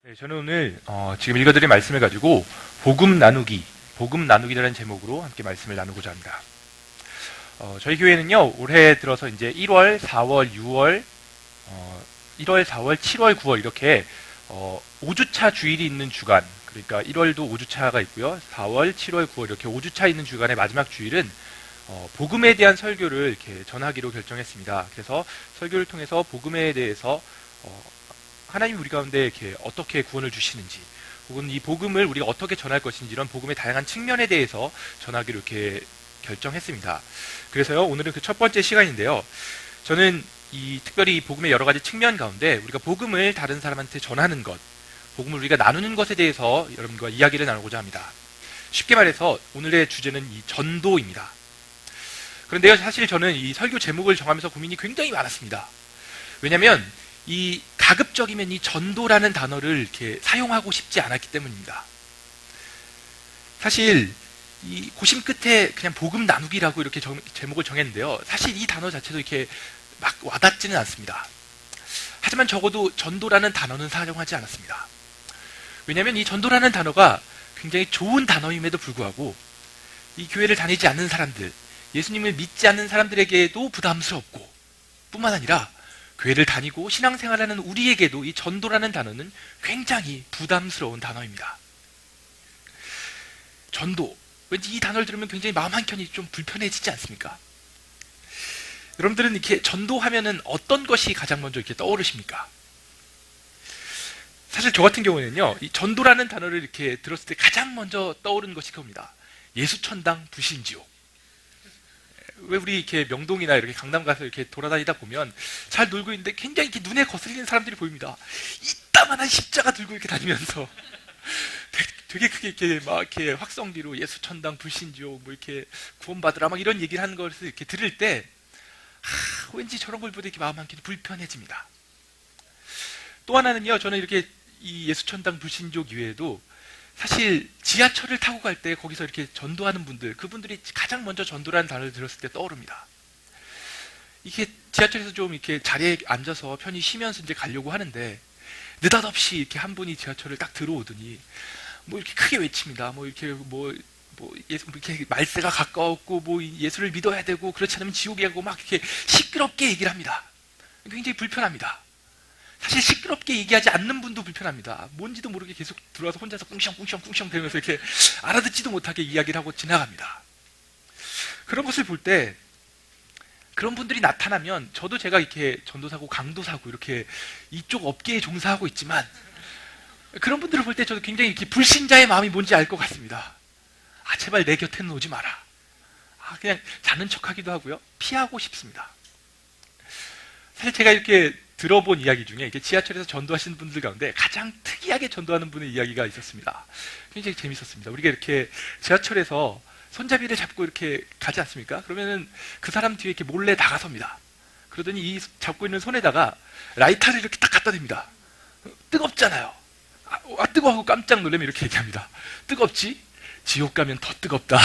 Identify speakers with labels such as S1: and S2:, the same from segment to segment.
S1: 네, 저는 오늘 지금 읽어드린 말씀을 가지고 복음 나누기라는 제목으로 함께 말씀을 나누고자 합니다. 저희 교회는요 올해 들어서 이제 1월, 4월, 6월, 1월, 4월, 7월, 9월 이렇게 5주차 주일이 있는 주간, 그러니까 1월도 5주차가 있고요, 4월, 7월, 9월 이렇게 5주차 있는 주간의 마지막 주일은 복음에 대한 설교를 이렇게 전하기로 결정했습니다. 그래서 설교를 통해서 복음에 대해서 하나님이 우리 가운데 이렇게 어떻게 구원을 주시는지, 혹은 이 복음을 우리가 어떻게 전할 것인지, 이런 복음의 다양한 측면에 대해서 전하기로 이렇게 결정했습니다. 그래서요, 오늘은 그 첫 번째 시간인데요. 저는 특별히 이 복음의 여러 가지 측면 가운데 우리가 복음을 다른 사람한테 전하는 것, 복음을 우리가 나누는 것에 대해서 여러분과 이야기를 나누고자 합니다. 쉽게 말해서 오늘의 주제는 이 전도입니다. 그런데요, 사실 저는 이 설교 제목을 정하면서 고민이 굉장히 많았습니다. 왜냐하면 이 가급적이면 이 전도라는 단어를 이렇게 사용하고 싶지 않았기 때문입니다. 사실 이 고심 끝에 그냥 복음 나누기라고 이렇게 제목을 정했는데요. 사실 이 단어 자체도 이렇게 막 와닿지는 않습니다. 하지만 적어도 전도라는 단어는 사용하지 않았습니다. 왜냐하면 이 전도라는 단어가 굉장히 좋은 단어임에도 불구하고 이 교회를 다니지 않는 사람들, 예수님을 믿지 않는 사람들에게도 부담스럽고, 뿐만 아니라 교회를 다니고 신앙생활하는 우리에게도 이 전도라는 단어는 굉장히 부담스러운 단어입니다. 전도, 왠지 이 단어를 들으면 굉장히 마음 한켠이 좀 불편해지지 않습니까? 여러분들은 이렇게 전도하면은 어떤 것이 가장 먼저 이렇게 떠오르십니까? 사실 저 같은 경우는요, 이 전도라는 단어를 이렇게 들었을 때 가장 먼저 떠오르는 것이 그겁니다. 예수천당 불신지옥. 왜 우리 이렇게 명동이나 이렇게 강남 가서 이렇게 돌아다니다 보면 잘 놀고 있는데 굉장히 이렇게 눈에 거슬리는 사람들이 보입니다. 이따만한 십자가 들고 이렇게 다니면서 되게 크게 이렇게 막 이렇게 확성기로 예수천당 불신지옥 뭐 이렇게 구원받으라 막 이런 얘기를 하는 것을 이렇게 들을 때 왠지 저런 걸 보다 이렇게 마음 한켠이 불편해집니다. 또 하나는요, 저는 이렇게 이 예수천당 불신지옥 이외에도 사실 지하철을 타고 갈 때 거기서 이렇게 전도하는 분들, 그분들이 가장 먼저 전도라는 단어를 들었을 때 떠오릅니다. 이게 지하철에서 좀 이렇게 자리에 앉아서 편히 쉬면서 이제 가려고 하는데 느닷없이 이렇게 한 분이 지하철을 딱 들어오더니 뭐 이렇게 크게 외칩니다. 뭐 이렇게 예수 이렇게 말세가 가까웠고 뭐 예수를 믿어야 되고 그렇지 않으면 지옥이라고 막 이렇게 시끄럽게 얘기를 합니다. 굉장히 불편합니다. 사실 시끄럽게 얘기하지 않는 분도 불편합니다. 뭔지도 모르게 계속 들어와서 혼자서 꿍시렁 대면서 이렇게 알아듣지도 못하게 이야기를 하고 지나갑니다. 그런 것을 볼 때 그런 분들이 나타나면 저도 제가 이렇게 전도사고 강도사고 이렇게 이쪽 업계에 종사하고 있지만 그런 분들을 볼 때 저도 굉장히 이렇게 불신자의 마음이 뭔지 알 것 같습니다. 제발 내 곁에는 오지 마라. 그냥 자는 척하기도 하고요. 피하고 싶습니다. 사실 제가 이렇게 들어본 이야기 중에 이렇게 지하철에서 전도하시는 분들 가운데 가장 특이하게 전도하는 분의 이야기가 있었습니다. 굉장히 재밌었습니다. 우리가 이렇게 지하철에서 손잡이를 잡고 이렇게 가지 않습니까? 그러면은 그 사람 뒤에 이렇게 몰래 다가섭니다. 그러더니 이 잡고 있는 손에다가 라이터를 이렇게 딱 갖다 댑니다. 뜨겁잖아요. 뜨거워 하고 깜짝 놀라면 이렇게 얘기합니다. 뜨겁지? 지옥 가면 더 뜨겁다.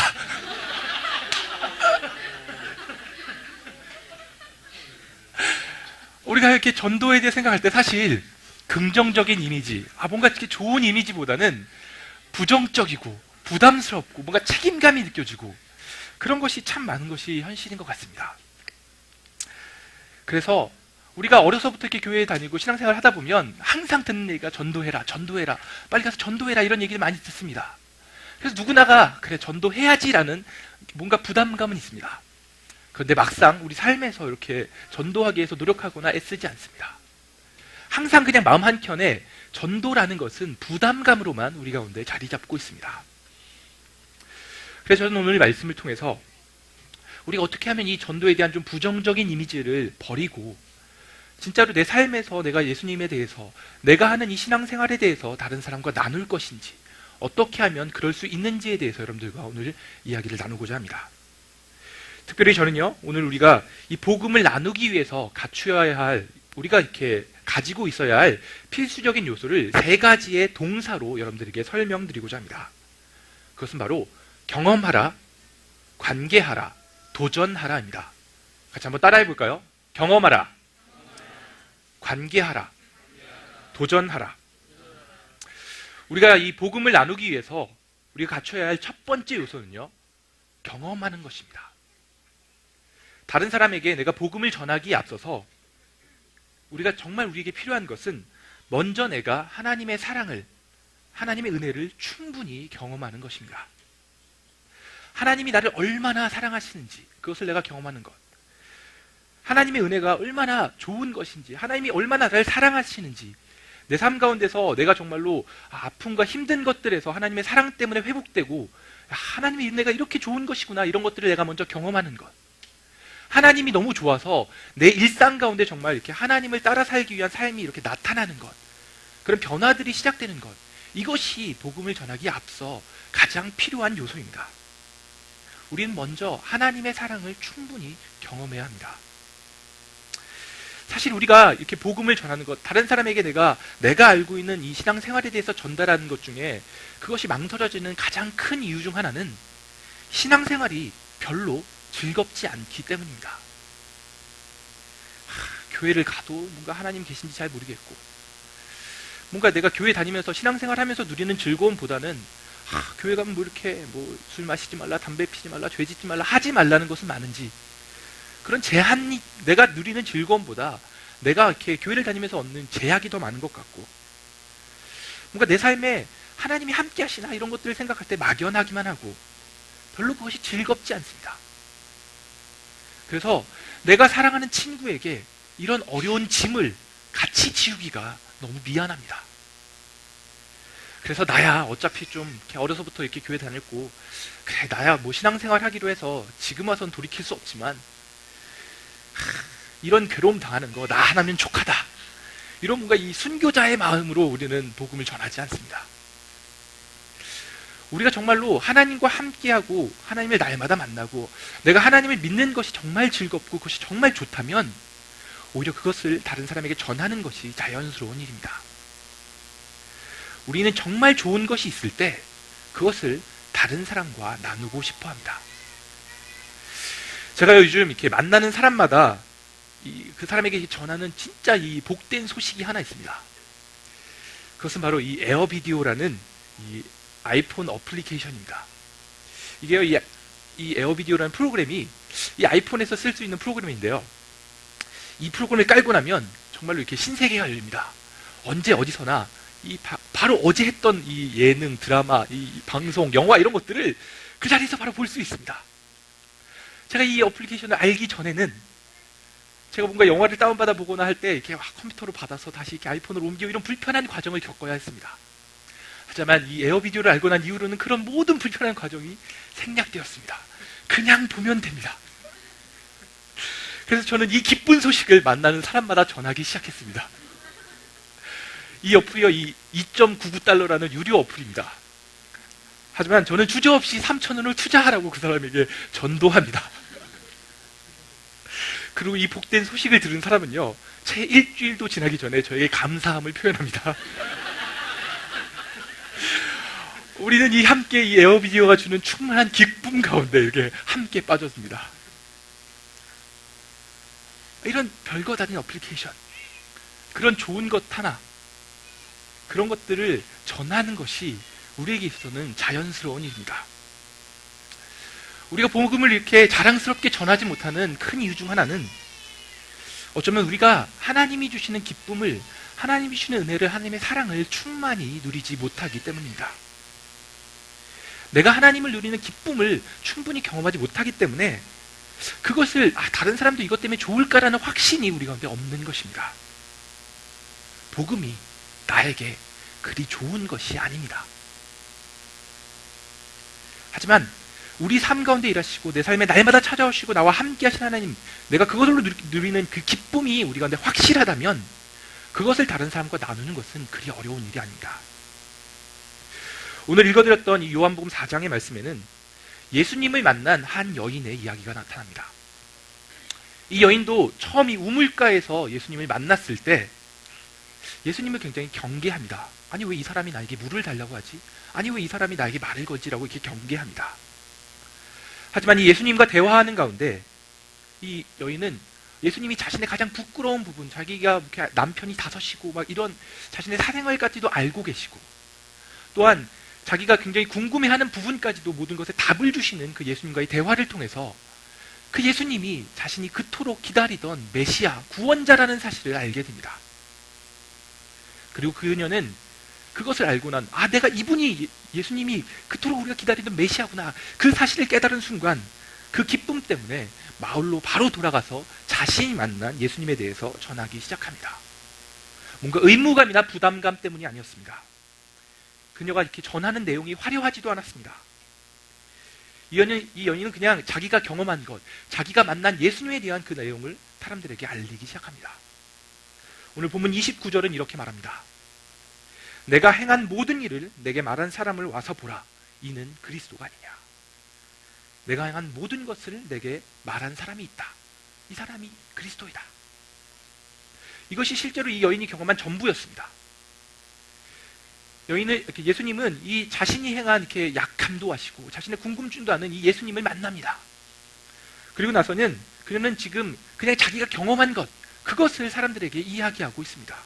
S1: 우리가 이렇게 전도에 대해 생각할 때 사실 긍정적인 이미지, 뭔가 이렇게 좋은 이미지보다는 부정적이고 부담스럽고 뭔가 책임감이 느껴지고 그런 것이 참 많은 것이 현실인 것 같습니다. 그래서 우리가 어려서부터 이렇게 교회에 다니고 신앙생활을 하다 보면 항상 듣는 얘기가 전도해라, 빨리 가서 전도해라 이런 얘기를 많이 듣습니다. 그래서 누구나가 그래 전도해야지라는 뭔가 부담감은 있습니다. 그런데 막상 우리 삶에서 이렇게 전도하기 위해서 노력하거나 애쓰지 않습니다. 항상 그냥 마음 한켠에 전도라는 것은 부담감으로만 우리 가운데 자리 잡고 있습니다. 그래서 저는 오늘 말씀을 통해서 우리가 어떻게 하면 이 전도에 대한 좀 부정적인 이미지를 버리고 진짜로 내 삶에서 내가 예수님에 대해서, 내가 하는 이 신앙생활에 대해서 다른 사람과 나눌 것인지, 어떻게 하면 그럴 수 있는지에 대해서 여러분들과 오늘 이야기를 나누고자 합니다. 특별히 저는요, 오늘 우리가 이 복음을 나누기 위해서 갖추어야 할, 우리가 이렇게 가지고 있어야 할 필수적인 요소를 3가지의 동사로 여러분들에게 설명드리고자 합니다. 그것은 바로 경험하라, 관계하라, 도전하라입니다. 같이 한번 따라해 볼까요? 경험하라, 관계하라, 도전하라. 우리가 이 복음을 나누기 위해서 우리가 갖춰야 할 첫 번째 요소는요, 경험하는 것입니다. 다른 사람에게 내가 복음을 전하기에 앞서서 우리가 정말 우리에게 필요한 것은 먼저 내가 하나님의 사랑을, 하나님의 은혜를 충분히 경험하는 것입니다. 하나님이 나를 얼마나 사랑하시는지 그것을 내가 경험하는 것, 하나님의 은혜가 얼마나 좋은 것인지, 하나님이 얼마나 나를 사랑하시는지, 내 삶 가운데서 내가 정말로 아픔과 힘든 것들에서 하나님의 사랑 때문에 회복되고 하나님의 은혜가 이렇게 좋은 것이구나, 이런 것들을 내가 먼저 경험하는 것, 하나님이 너무 좋아서 내 일상 가운데 정말 이렇게 하나님을 따라 살기 위한 삶이 이렇게 나타나는 것, 그런 변화들이 시작되는 것, 이것이 복음을 전하기에 앞서 가장 필요한 요소입니다. 우리는 먼저 하나님의 사랑을 충분히 경험해야 합니다. 사실 우리가 이렇게 복음을 전하는 것, 다른 사람에게 내가 알고 있는 이 신앙생활에 대해서 전달하는 것 중에 그것이 망설여지는 가장 큰 이유 중 하나는 신앙생활이 별로 즐겁지 않기 때문입니다. 교회를 가도 뭔가 하나님 계신지 잘 모르겠고, 뭔가 내가 교회 다니면서 신앙생활 하면서 누리는 즐거움보다는 교회 가면 뭐 이렇게 술 마시지 말라, 담배 피지 말라, 죄 짓지 말라, 하지 말라는 것은 많은지, 그런 제한이 내가 누리는 즐거움보다 내가 이렇게 교회를 다니면서 얻는 제약이 더 많은 것 같고, 뭔가 내 삶에 하나님이 함께 하시나 이런 것들을 생각할 때 막연하기만 하고 별로 그것이 즐겁지 않습니다. 그래서 내가 사랑하는 친구에게 이런 어려운 짐을 같이 지우기가 너무 미안합니다. 그래서 나야 어차피 좀 이렇게 어려서부터 이렇게 교회 다녔고, 그래 나야 뭐 신앙생활 하기로 해서 지금 와선 돌이킬 수 없지만 이런 괴로움 당하는 거 나 하나면 족하다, 이런 뭔가 이 순교자의 마음으로 우리는 복음을 전하지 않습니다. 우리가 정말로 하나님과 함께하고 하나님을 날마다 만나고 내가 하나님을 믿는 것이 정말 즐겁고 그것이 정말 좋다면 오히려 그것을 다른 사람에게 전하는 것이 자연스러운 일입니다. 우리는 정말 좋은 것이 있을 때 그것을 다른 사람과 나누고 싶어 합니다. 제가 요즘 이렇게 만나는 사람마다 그 사람에게 전하는 진짜 이 복된 소식이 하나 있습니다. 그것은 바로 이 에어비디오라는 이 아이폰 어플리케이션입니다. 이게요, 이 에어비디오라는 프로그램이 이 아이폰에서 쓸 수 있는 프로그램인데요, 이 프로그램을 깔고 나면 정말로 이렇게 신세계가 열립니다. 언제 어디서나 바로 어제 했던 이 예능, 드라마, 이 방송, 영화 이런 것들을 그 자리에서 바로 볼 수 있습니다. 제가 이 어플리케이션을 알기 전에는 제가 뭔가 영화를 다운받아 보거나 할 때 이렇게 컴퓨터로 받아서 다시 이렇게 아이폰으로 옮기고 이런 불편한 과정을 겪어야 했습니다. 하지만 이 에어비디오를 알고 난 이후로는 그런 모든 불편한 과정이 생략되었습니다. 그냥 보면 됩니다. 그래서 저는 이 기쁜 소식을 만나는 사람마다 전하기 시작했습니다. 이 어플이요, 이 2.99달러라는 유료 어플입니다. 하지만 저는 주저없이 3,000원을 투자하라고 그 사람에게 전도합니다. 그리고 이 복된 소식을 들은 사람은요, 채 일주일도 지나기 전에 저에게 감사함을 표현합니다. 우리는 함께 이 에어비디오가 주는 충만한 기쁨 가운데 이렇게 함께 빠졌습니다. 이런 별거 다른 어플리케이션, 그런 좋은 것 하나, 그런 것들을 전하는 것이 우리에게 있어서는 자연스러운 일입니다. 우리가 복음을 이렇게 자랑스럽게 전하지 못하는 큰 이유 중 하나는 어쩌면 우리가 하나님이 주시는 기쁨을, 하나님이 주시는 은혜를, 하나님의 사랑을 충만히 누리지 못하기 때문입니다. 내가 하나님을 누리는 기쁨을 충분히 경험하지 못하기 때문에 그것을 다른 사람도 이것 때문에 좋을까라는 확신이 우리 가운데 없는 것입니다. 복음이 나에게 그리 좋은 것이 아닙니다. 하지만 우리 삶 가운데 일하시고 내 삶에 날마다 찾아오시고 나와 함께 하신 하나님, 내가 그것으로 누리는 그 기쁨이 우리 가운데 확실하다면 그것을 다른 사람과 나누는 것은 그리 어려운 일이 아닙니다. 오늘 읽어드렸던 이 요한복음 4장의 말씀에는 예수님을 만난 한 여인의 이야기가 나타납니다. 이 여인도 처음 이 우물가에서 예수님을 만났을 때 예수님을 굉장히 경계합니다. 아니 왜 이 사람이 나에게 물을 달라고 하지? 아니 왜 이 사람이 나에게 말을 걸지라고 이렇게 경계합니다. 하지만 이 예수님과 대화하는 가운데 이 여인은 예수님이 자신의 가장 부끄러운 부분, 자기가 남편이 5이고 막 이런 자신의 사생활까지도 알고 계시고 또한 자기가 굉장히 궁금해하는 부분까지도 모든 것에 답을 주시는 그 예수님과의 대화를 통해서 그 예수님이 자신이 그토록 기다리던 메시아, 구원자라는 사실을 알게 됩니다. 그리고 그녀는 그것을 알고 난, 내가 이분이 예수님이 그토록 우리가 기다리던 메시아구나. 그 사실을 깨달은 순간 그 기쁨 때문에 마을로 바로 돌아가서 자신이 만난 예수님에 대해서 전하기 시작합니다. 뭔가 의무감이나 부담감 때문이 아니었습니다. 그녀가 이렇게 전하는 내용이 화려하지도 않았습니다. 이 여인은 그냥 자기가 경험한 것, 자기가 만난 예수님에 대한 그 내용을 사람들에게 알리기 시작합니다. 오늘 본문 29절은 이렇게 말합니다. 내가 행한 모든 일을 내게 말한 사람을 와서 보라. 이는 그리스도가 아니냐. 내가 행한 모든 것을 내게 말한 사람이 있다. 이 사람이 그리스도이다. 이것이 실제로 이 여인이 경험한 전부였습니다. 예수님은 이 자신이 행한 이렇게 약함도 아시고 자신의 궁금증도 아는 이 예수님을 만납니다. 그리고 나서는 그녀는 지금 그냥 자기가 경험한 것, 그것을 사람들에게 이야기하고 있습니다.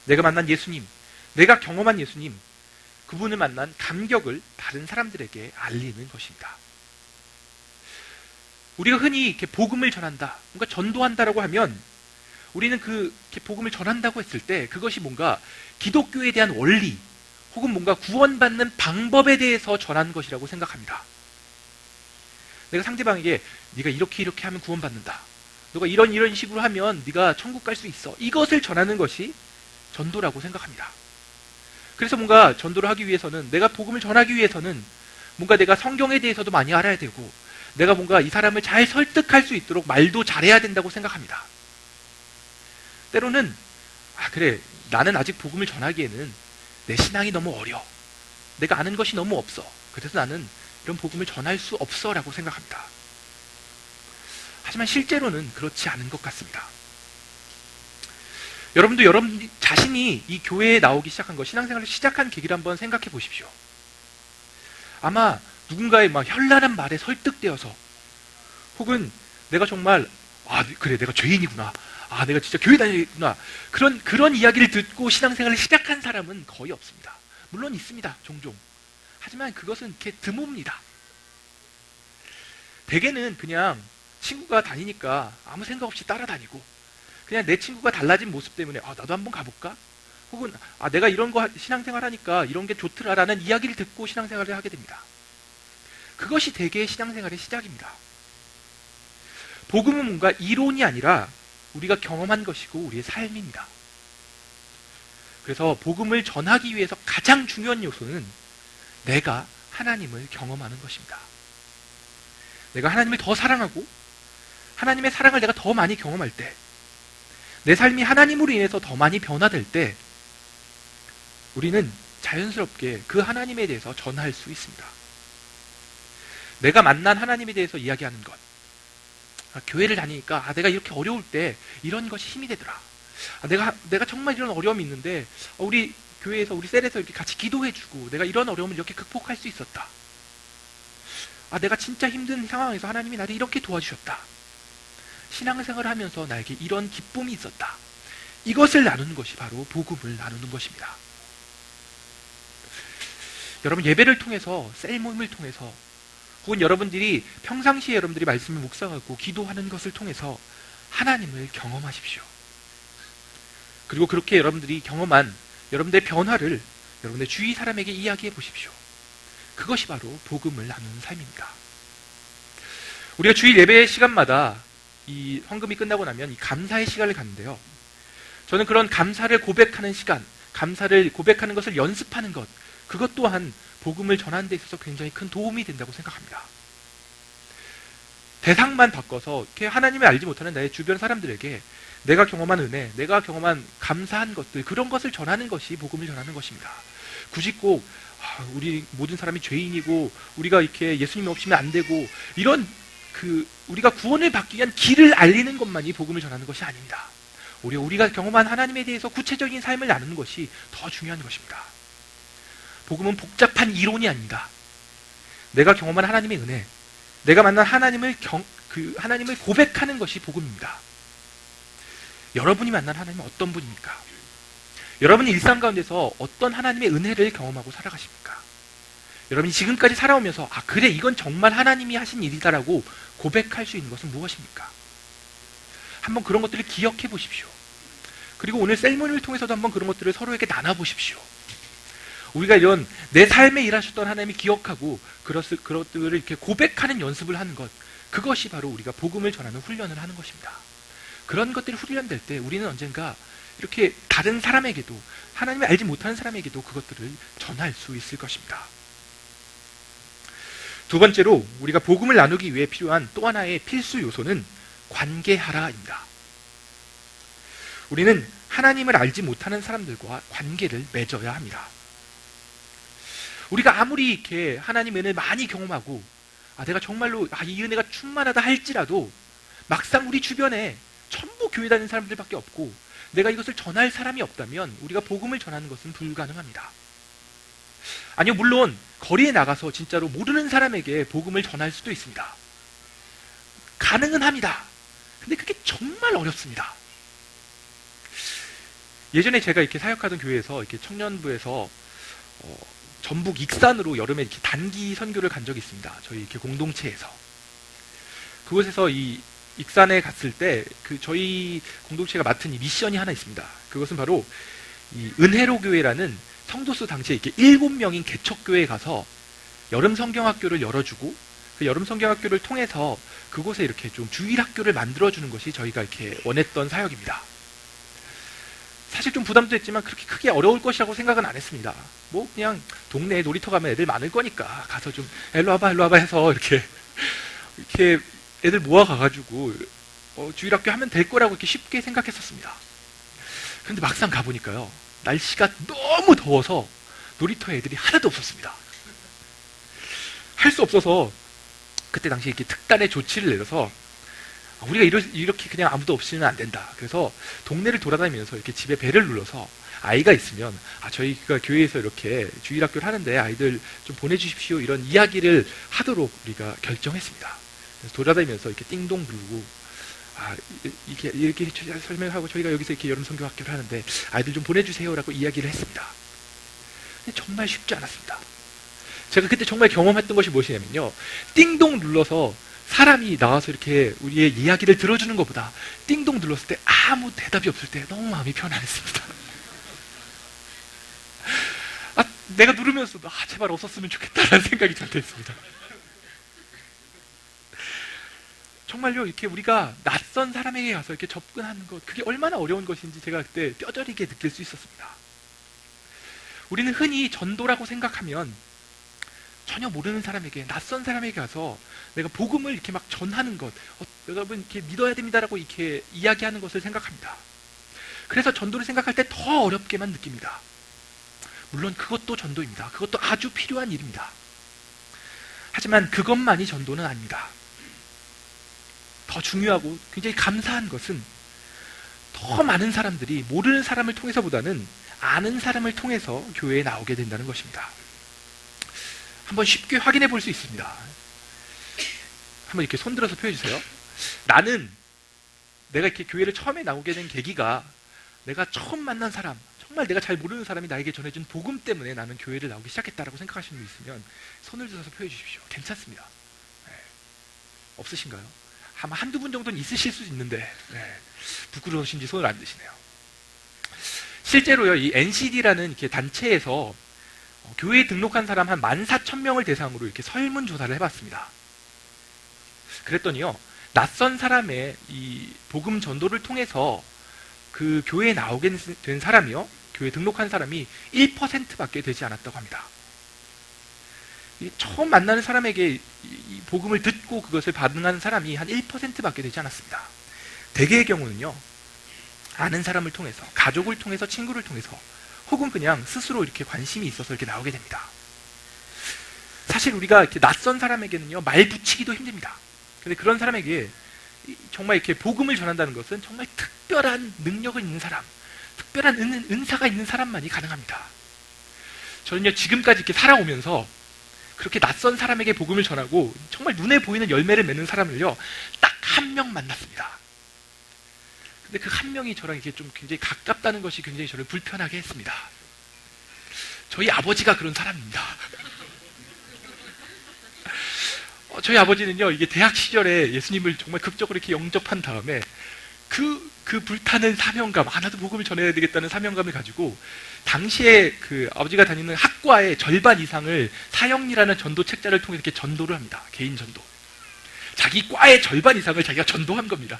S1: 내가 만난 예수님, 내가 경험한 예수님, 그분을 만난 감격을 다른 사람들에게 알리는 것입니다. 우리가 흔히 이렇게 복음을 전한다, 뭔가 전도한다라고 하면 우리는 그 복음을 전한다고 했을 때 그것이 뭔가 기독교에 대한 원리 혹은 뭔가 구원받는 방법에 대해서 전하는 것이라고 생각합니다. 내가 상대방에게 네가 이렇게 하면 구원받는다. 너가 이런 식으로 하면 네가 천국 갈 수 있어. 이것을 전하는 것이 전도라고 생각합니다. 그래서 뭔가 전도를 하기 위해서는, 내가 복음을 전하기 위해서는 뭔가 내가 성경에 대해서도 많이 알아야 되고 내가 뭔가 이 사람을 잘 설득할 수 있도록 말도 잘해야 된다고 생각합니다. 때로는 그래, 나는 아직 복음을 전하기에는 내 신앙이 너무 어려. 내가 아는 것이 너무 없어. 그래서 나는 이런 복음을 전할 수 없어 라고 생각합니다. 하지만 실제로는 그렇지 않은 것 같습니다. 여러분도 여러분 자신이 이 교회에 나오기 시작한 것, 신앙생활을 시작한 계기를 한번 생각해 보십시오. 아마 누군가의 막 현란한 말에 설득되어서, 혹은 내가 정말 그래, 내가 죄인이구나, 내가 진짜 교회 다니구나, 그런 이야기를 듣고 신앙생활을 시작한 사람은 거의 없습니다. 물론 있습니다, 종종. 하지만 그것은 이렇게 드뭅니다. 대개는 그냥 친구가 다니니까 아무 생각 없이 따라다니고, 그냥 내 친구가 달라진 모습 때문에 나도 한번 가볼까? 혹은 내가 이런 거 신앙생활 하니까 이런 게 좋더라라는 이야기를 듣고 신앙생활을 하게 됩니다. 그것이 대개의 신앙생활의 시작입니다. 복음은 뭔가 이론이 아니라 우리가 경험한 것이고 우리의 삶입니다. 그래서 복음을 전하기 위해서 가장 중요한 요소는 내가 하나님을 경험하는 것입니다. 내가 하나님을 더 사랑하고 하나님의 사랑을 내가 더 많이 경험할 때, 내 삶이 하나님으로 인해서 더 많이 변화될 때 우리는 자연스럽게 그 하나님에 대해서 전할 수 있습니다. 내가 만난 하나님에 대해서 이야기하는 것, 교회를 다니니까 내가 이렇게 어려울 때 이런 것이 힘이 되더라. 내가 정말 이런 어려움이 있는데 우리 교회에서, 우리 셀에서 이렇게 같이 기도해주고 내가 이런 어려움을 이렇게 극복할 수 있었다. 내가 진짜 힘든 상황에서 하나님이 나를 이렇게 도와주셨다. 신앙생활을 하면서 나에게 이런 기쁨이 있었다. 이것을 나누는 것이 바로 복음을 나누는 것입니다. 여러분, 예배를 통해서, 셀 모임을 통해서, 혹은 여러분들이 평상시에 여러분들이 말씀을 묵상하고 기도하는 것을 통해서 하나님을 경험하십시오. 그리고 그렇게 여러분들이 경험한 여러분들의 변화를 여러분의 주위 사람에게 이야기해 보십시오. 그것이 바로 복음을 나누는 삶입니다. 우리가 주일 예배 시간마다 이 헌금이 끝나고 나면 이 감사의 시간을 갖는데요. 저는 그런 감사를 고백하는 시간, 감사를 고백하는 것을 연습하는 것, 그것 또한 복음을 전하는 데 있어서 굉장히 큰 도움이 된다고 생각합니다. 대상만 바꿔서 이렇게 하나님을 알지 못하는 나의 주변 사람들에게 내가 경험한 은혜, 내가 경험한 감사한 것들, 그런 것을 전하는 것이 복음을 전하는 것입니다. 굳이 꼭 우리 모든 사람이 죄인이고 우리가 이렇게 예수님 없이면 안 되고 이런 우리가 구원을 받기 위한 길을 알리는 것만이 복음을 전하는 것이 아닙니다. 오히려 우리가 경험한 하나님에 대해서 구체적인 삶을 나누는 것이 더 중요한 것입니다. 복음은 복잡한 이론이 아닙니다. 내가 경험한 하나님의 은혜, 내가 만난 하나님을 고백하는 것이 복음입니다. 여러분이 만난 하나님은 어떤 분입니까? 여러분이 일상 가운데서 어떤 하나님의 은혜를 경험하고 살아가십니까? 여러분이 지금까지 살아오면서 그래 이건 정말 하나님이 하신 일이다라고 고백할 수 있는 것은 무엇입니까? 한번 그런 것들을 기억해 보십시오. 그리고 오늘 셀모니를 통해서도 한번 그런 것들을 서로에게 나눠보십시오. 우리가 이런 내 삶에 일하셨던 하나님이 기억하고 그것들을 이렇게 고백하는 연습을 하는 것, 그것이 바로 우리가 복음을 전하는 훈련을 하는 것입니다. 그런 것들이 훈련될 때 우리는 언젠가 이렇게 다른 사람에게도, 하나님을 알지 못하는 사람에게도 그것들을 전할 수 있을 것입니다. 두 번째로 우리가 복음을 나누기 위해 필요한 또 하나의 필수 요소는 관계하라입니다. 우리는 하나님을 알지 못하는 사람들과 관계를 맺어야 합니다. 우리가 아무리 이렇게 하나님 은혜를 많이 경험하고 내가 정말로 이 은혜가 충만하다 할지라도 막상 우리 주변에 전부 교회 다니는 사람들밖에 없고 내가 이것을 전할 사람이 없다면 우리가 복음을 전하는 것은 불가능합니다. 아니요, 물론 거리에 나가서 진짜로 모르는 사람에게 복음을 전할 수도 있습니다. 가능은 합니다. 근데 그게 정말 어렵습니다. 예전에 제가 이렇게 사역하던 교회에서 이렇게 청년부에서 전북 익산으로 여름에 이렇게 단기 선교를 간 적이 있습니다. 저희 이렇게 공동체에서. 그곳에서 이 익산에 갔을 때 저희 공동체가 맡은 이 미션이 하나 있습니다. 그것은 바로 이 은혜로 교회라는 성도수 당시에 이렇게 7명인 개척교회에 가서 여름 성경학교를 열어주고 그 여름 성경학교를 통해서 그곳에 이렇게 좀 주일학교를 만들어주는 것이 저희가 이렇게 원했던 사역입니다. 사실 좀 부담도 했지만 그렇게 크게 어려울 것이라고 생각은 안 했습니다. 뭐 그냥 동네에 놀이터 가면 애들 많을 거니까 가서 좀 일로 와봐 해서 이렇게 애들 모아가가지고 주일학교 하면 될 거라고 이렇게 쉽게 생각했었습니다. 그런데 막상 가보니까요, 날씨가 너무 더워서 놀이터에 애들이 하나도 없었습니다. 할 수 없어서 그때 당시 이렇게 특단의 조치를 내려서 우리가 이렇게 그냥 아무도 없이는 안 된다. 그래서 동네를 돌아다니면서 이렇게 집에 벨을 눌러서 아이가 있으면 저희가 교회에서 이렇게 주일학교를 하는데 아이들 좀 보내주십시오, 이런 이야기를 하도록 우리가 결정했습니다. 그래서 돌아다니면서 이렇게 띵동 부르고 이렇게 설명하고 저희가 여기서 이렇게 여름 성경학교를 하는데 아이들 좀 보내주세요라고 이야기를 했습니다. 근데 정말 쉽지 않았습니다. 제가 그때 정말 경험했던 것이 무엇이냐면요, 띵동 눌러서 사람이 나와서 이렇게 우리의 이야기를 들어주는 것보다 띵동 눌렀을 때 아무 대답이 없을 때 너무 마음이 편안했습니다. 내가 누르면서도 제발 없었으면 좋겠다라는 생각이 절대 했습니다. 정말요, 이렇게 우리가 낯선 사람에게 가서 이렇게 접근하는 것, 그게 얼마나 어려운 것인지 제가 그때 뼈저리게 느낄 수 있었습니다. 우리는 흔히 전도라고 생각하면 전혀 모르는 사람에게, 낯선 사람에게 가서 내가 복음을 이렇게 막 전하는 것, 여러분 이렇게 믿어야 됩니다라고 이렇게 이야기하는 것을 생각합니다. 그래서 전도를 생각할 때 더 어렵게만 느낍니다. 물론 그것도 전도입니다. 그것도 아주 필요한 일입니다. 하지만 그것만이 전도는 아닙니다. 더 중요하고 굉장히 감사한 것은 더 많은 사람들이 모르는 사람을 통해서보다는 아는 사람을 통해서 교회에 나오게 된다는 것입니다. 한번 쉽게 확인해 볼 수 있습니다. 한번 이렇게 손들어서 표해 주세요. 내가 이렇게 교회를 처음에 나오게 된 계기가 내가 처음 만난 사람, 정말 내가 잘 모르는 사람이 나에게 전해준 복음 때문에 나는 교회를 나오기 시작했다라고 생각하시는 분 있으면 손을 들어서 표해 주십시오. 괜찮습니다. 네. 없으신가요? 아마 한두 분 정도는 있으실 수 있는데 부끄러우신지 손을 안 드시네요. 실제로요, 이 NCD라는 이렇게 단체에서 교회에 등록한 사람 한 14,000명을 대상으로 이렇게 설문조사를 해봤습니다. 그랬더니요, 낯선 사람의 이 복음 전도를 통해서 그 교회에 나오게 된 사람이요, 교회에 등록한 사람이 1%밖에 되지 않았다고 합니다. 처음 만나는 사람에게 이 복음을 듣고 그것을 반응하는 사람이 한 1%밖에 되지 않았습니다. 대개의 경우는요, 아는 사람을 통해서, 가족을 통해서, 친구를 통해서, 혹은 그냥 스스로 이렇게 관심이 있어서 이렇게 나오게 됩니다. 사실 우리가 이렇게 낯선 사람에게는요, 말 붙이기도 힘듭니다. 그런데 그런 사람에게 정말 이렇게 복음을 전한다는 것은 정말 특별한 능력을 있는 사람, 특별한 은사가 있는 사람만이 가능합니다. 저는요, 지금까지 이렇게 살아오면서 그렇게 낯선 사람에게 복음을 전하고 정말 눈에 보이는 열매를 맺는 사람을요, 딱 한 명 만났습니다. 근데 그 한 명이 저랑 이렇게 좀 굉장히 가깝다는 것이 굉장히 저를 불편하게 했습니다. 저희 아버지가 그런 사람입니다. 저희 아버지는요, 이게 대학 시절에 예수님을 정말 극적으로 이렇게 영접한 다음에 그 불타는 사명감, 나도 복음을 전해야 되겠다는 사명감을 가지고 당시에 그 아버지가 다니는 학과의 절반 이상을 사형리라는 전도 책자를 통해서 이렇게 전도를 합니다. 개인 전도. 자기 과의 절반 이상을 자기가 전도한 겁니다.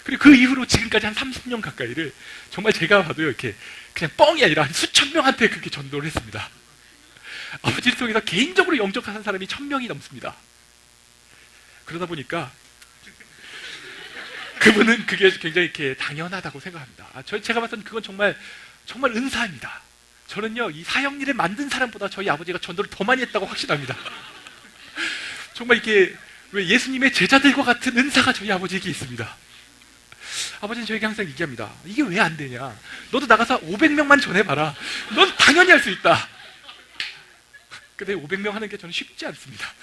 S1: 그리고 그 이후로 지금까지 한 30년 가까이를 정말 제가 봐도요, 이렇게 그냥 뻥이 아니라 한 수천 명한테 그렇게 전도를 했습니다. 아버지를 통해서 개인적으로 영접한 사람이 1000명이 넘습니다. 그러다 보니까 그분은 그게 굉장히 이렇게 당연하다고 생각합니다. 제가 봤을 땐 그건 정말 은사입니다. 저는요, 이 사형리를 만든 사람보다 저희 아버지가 전도를 더 많이 했다고 확신합니다. 정말 이렇게 왜 예수님의 제자들과 같은 은사가 저희 아버지에게 있습니다. 아버지는 저에게 항상 얘기합니다. 이게 왜 안 되냐? 너도 나가서 500명만 전해봐라. 넌 당연히 할 수 있다. 근데 500명 하는 게 저는 쉽지 않습니다.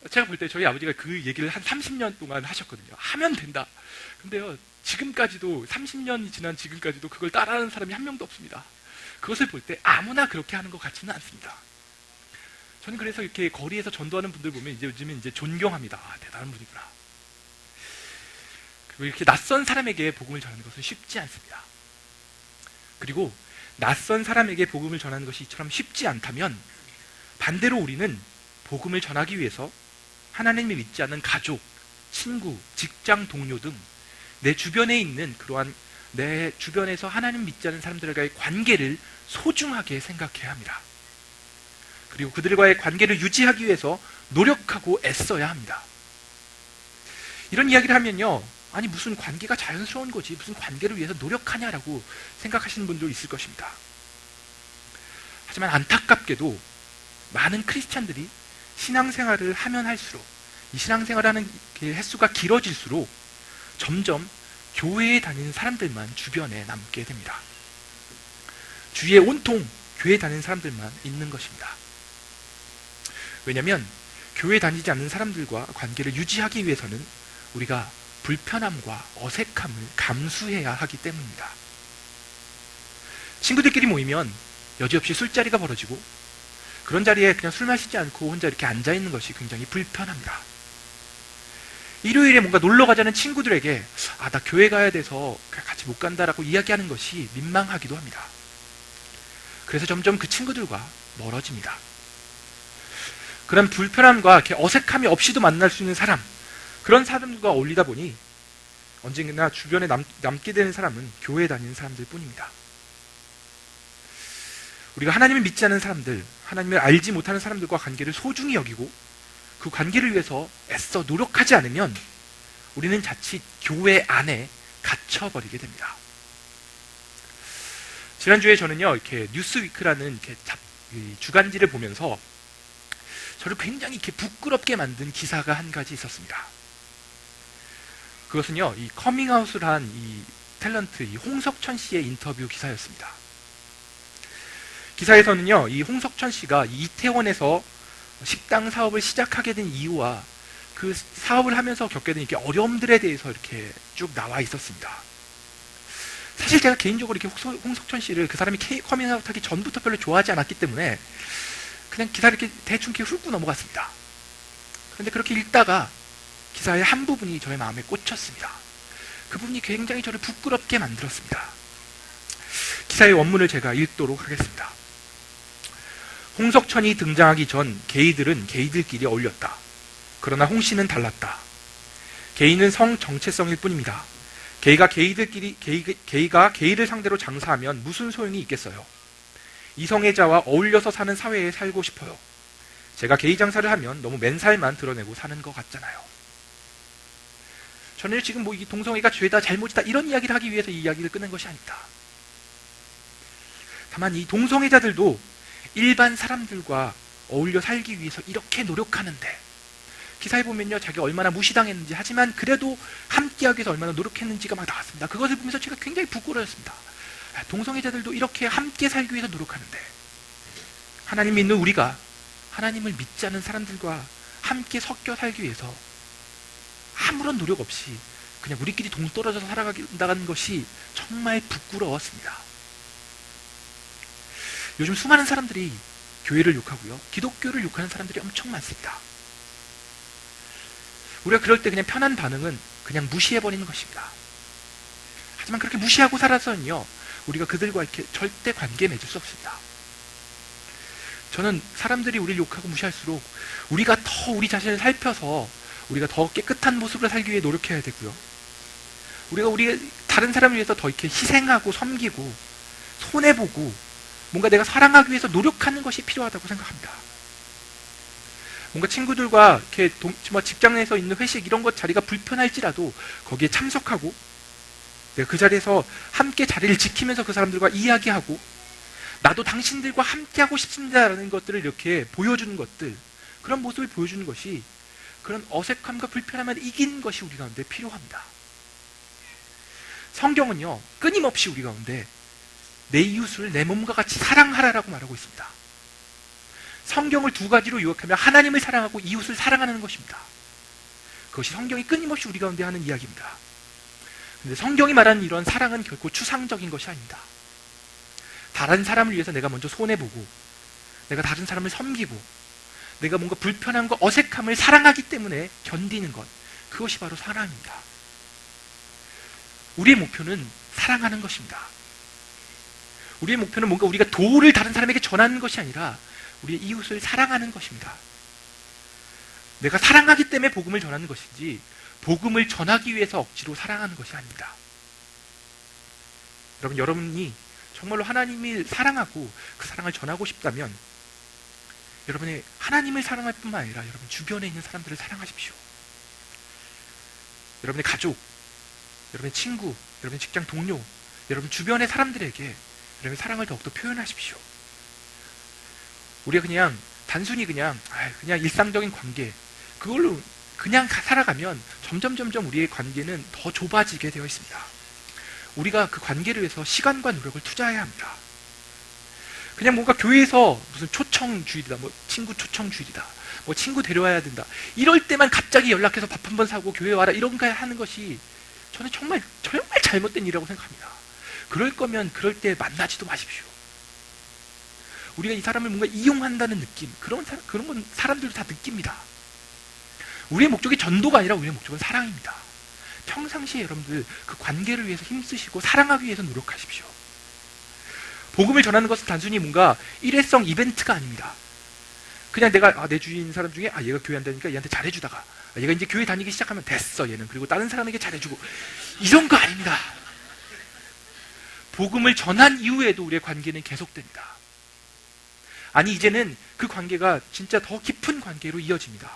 S1: 제가 볼 때 저희 아버지가 그 얘기를 한 30년 동안 하셨거든요. 하면 된다. 근데요, 지금까지도 30년이 지난 지금까지도 그걸 따라하는 사람이 한 명도 없습니다. 그것을 볼 때 아무나 그렇게 하는 것 같지는 않습니다. 저는 그래서 이렇게 거리에서 전도하는 분들 보면 요즘은 존경합니다. 대단한 분이구나. 그리고 이렇게 낯선 사람에게 복음을 전하는 것은 쉽지 않습니다. 그리고 낯선 사람에게 복음을 전하는 것이 이처럼 쉽지 않다면 반대로 우리는 복음을 전하기 위해서 하나님을 믿지 않는 가족, 친구, 직장 동료 등 내 주변에 있는 그러한 내 주변에서 하나님 믿지 않는 사람들과의 관계를 소중하게 생각해야 합니다. 그리고 그들과의 관계를 유지하기 위해서 노력하고 애써야 합니다. 이런 이야기를 하면요, 아니 무슨 관계가 자연스러운 거지, 무슨 관계를 위해서 노력하냐라고 생각하시는 분도 있을 것입니다. 하지만 안타깝게도 많은 크리스찬들이 신앙생활을 하면 할수록, 이 신앙생활하는 횟수가 길어질수록 점점 교회에 다니는 사람들만 주변에 남게 됩니다. 주위에 온통 교회에 다니는 사람들만 있는 것입니다. 왜냐하면 교회에 다니지 않는 사람들과 관계를 유지하기 위해서는 우리가 불편함과 어색함을 감수해야 하기 때문입니다. 친구들끼리 모이면 여지없이 술자리가 벌어지고 그런 자리에 그냥 술 마시지 않고 혼자 이렇게 앉아있는 것이 굉장히 불편합니다. 일요일에 뭔가 놀러 가자는 친구들에게 나 교회 가야 돼서 같이 못 간다라고 이야기하는 것이 민망하기도 합니다. 그래서 점점 그 친구들과 멀어집니다. 그런 불편함과 이렇게 어색함이 없이도 만날 수 있는 사람, 그런 사람들과 어울리다 보니 언젠가 주변에 남게 되는 사람은 교회에 다니는 사람들 뿐입니다. 우리가 하나님을 믿지 않는 사람들, 하나님을 알지 못하는 사람들과 관계를 소중히 여기고 그 관계를 위해서 애써 노력하지 않으면 우리는 자칫 교회 안에 갇혀버리게 됩니다. 지난주에 저는요, 이렇게 뉴스위크라는 이렇게 주간지를 보면서 저를 굉장히 이렇게 부끄럽게 만든 기사가 한 가지 있었습니다. 그것은요, 이 커밍아웃을 한 이 탤런트, 이 홍석천 씨의 인터뷰 기사였습니다. 기사에서는요, 이 홍석천 씨가 이태원에서 식당 사업을 시작하게 된 이유와 그 사업을 하면서 겪게 된 이렇게 어려움들에 대해서 이렇게 쭉 나와 있었습니다. 사실 제가 개인적으로 이렇게 홍석천 씨를 그 사람이 커밍아웃 하기 전부터 별로 좋아하지 않았기 때문에 그냥 기사를 이렇게 대충 이렇게 훑고 넘어갔습니다. 그런데 그렇게 읽다가 기사의 한 부분이 저의 마음에 꽂혔습니다. 그 부분이 굉장히 저를 부끄럽게 만들었습니다. 기사의 원문을 제가 읽도록 하겠습니다. 홍석천이 등장하기 전 게이들은 게이들끼리 어울렸다. 그러나 홍 씨는 달랐다. 게이는 성 정체성일 뿐입니다. 게이가 게이를 상대로 장사하면 무슨 소용이 있겠어요? 이성애자와 어울려서 사는 사회에 살고 싶어요. 제가 게이 장사를 하면 너무 맨살만 드러내고 사는 것 같잖아요. 저는 지금 이 동성애가 죄다 잘못이다 이런 이야기를 하기 위해서 이 이야기를 꺼낸 것이 아닙니다. 다만 이 동성애자들도 일반 사람들과 어울려 살기 위해서 이렇게 노력하는데, 기사에 보면요, 자기가 얼마나 무시당했는지, 하지만 그래도 함께하기 위해서 얼마나 노력했는지가 막 나왔습니다. 그것을 보면서 제가 굉장히 부끄러웠습니다. 동성애자들도 이렇게 함께 살기 위해서 노력하는데, 하나님 믿는 우리가 하나님을 믿지 않은 사람들과 함께 섞여 살기 위해서 아무런 노력 없이 그냥 우리끼리 동떨어져서 살아간다는 것이 정말 부끄러웠습니다. 요즘 수많은 사람들이 교회를 욕하고요, 기독교를 욕하는 사람들이 엄청 많습니다. 우리가 그럴 때 그냥 편한 반응은 그냥 무시해버리는 것입니다. 하지만 그렇게 무시하고 살아서는요, 우리가 그들과 이렇게 절대 관계 맺을 수 없습니다. 저는 사람들이 우리를 욕하고 무시할수록 우리가 더 우리 자신을 살펴서 우리가 더 깨끗한 모습으로 살기 위해 노력해야 되고요, 우리가 다른 사람을 위해서 더 이렇게 희생하고 섬기고 손해보고 뭔가 내가 사랑하기 위해서 노력하는 것이 필요하다고 생각합니다. 뭔가 친구들과 이렇게 직장 내에서 있는 회식 이런 것 자리가 불편할지라도 거기에 참석하고 내가 그 자리에서 함께 자리를 지키면서 그 사람들과 이야기하고 나도 당신들과 함께하고 싶습니다라는 것들을 이렇게 보여주는 것들, 그런 모습을 보여주는 것이, 그런 어색함과 불편함을 이기는 것이 우리 가운데 필요합니다. 성경은요, 끊임없이 우리 가운데 내 이웃을 내 몸과 같이 사랑하라라고 말하고 있습니다. 성경을 두 가지로 요약하면 하나님을 사랑하고 이웃을 사랑하는 것입니다. 그것이 성경이 끊임없이 우리 가운데 하는 이야기입니다. 그런데 성경이 말하는 이런 사랑은 결코 추상적인 것이 아닙니다. 다른 사람을 위해서 내가 먼저 손해보고 내가 다른 사람을 섬기고 내가 뭔가 불편한 거, 어색함을 사랑하기 때문에 견디는 것, 그것이 바로 사랑입니다. 우리의 목표는 사랑하는 것입니다. 우리의 목표는 뭔가 우리가 도를 다른 사람에게 전하는 것이 아니라 우리의 이웃을 사랑하는 것입니다. 내가 사랑하기 때문에 복음을 전하는 것이지 복음을 전하기 위해서 억지로 사랑하는 것이 아닙니다. 여러분이 정말로 하나님을 사랑하고 그 사랑을 전하고 싶다면 여러분의 하나님을 사랑할 뿐만 아니라 여러분 주변에 있는 사람들을 사랑하십시오. 여러분의 가족, 여러분의 친구, 여러분의 직장 동료, 여러분 주변의 사람들에게 여러분의 사랑을 더욱더 표현하십시오. 우리가 그냥 단순히 그냥 일상적인 관계, 그걸로 그냥 살아가면 점점 우리의 관계는 더 좁아지게 되어 있습니다. 우리가 그 관계를 위해서 시간과 노력을 투자해야 합니다. 그냥 뭔가 교회에서 무슨 초청주일이다, 친구 초청주일이다, 친구 데려와야 된다, 이럴 때만 갑자기 연락해서 밥 한번 사고 교회 와라 이런 거 하는 것이 저는 정말 잘못된 일이라고 생각합니다. 그럴 거면 그럴 때 만나지도 마십시오. 우리가 이 사람을 뭔가 이용한다는 느낌, 그런 건 사람들도 다 느낍니다. 우리의 목적이 전도가 아니라 우리의 목적은 사랑입니다. 평상시에 여러분들 그 관계를 위해서 힘쓰시고 사랑하기 위해서 노력하십시오. 복음을 전하는 것은 단순히 뭔가 일회성 이벤트가 아닙니다. 그냥 내가 내 주위에 있는 사람 중에 얘가 교회 안 다니니까 얘한테 잘해주다가 얘가 이제 교회 다니기 시작하면 됐어 얘는, 그리고 다른 사람에게 잘해주고, 이런 거 아닙니다. 복음을 전한 이후에도 우리의 관계는 계속됩니다. 아니, 이제는 그 관계가 진짜 더 깊은 관계로 이어집니다.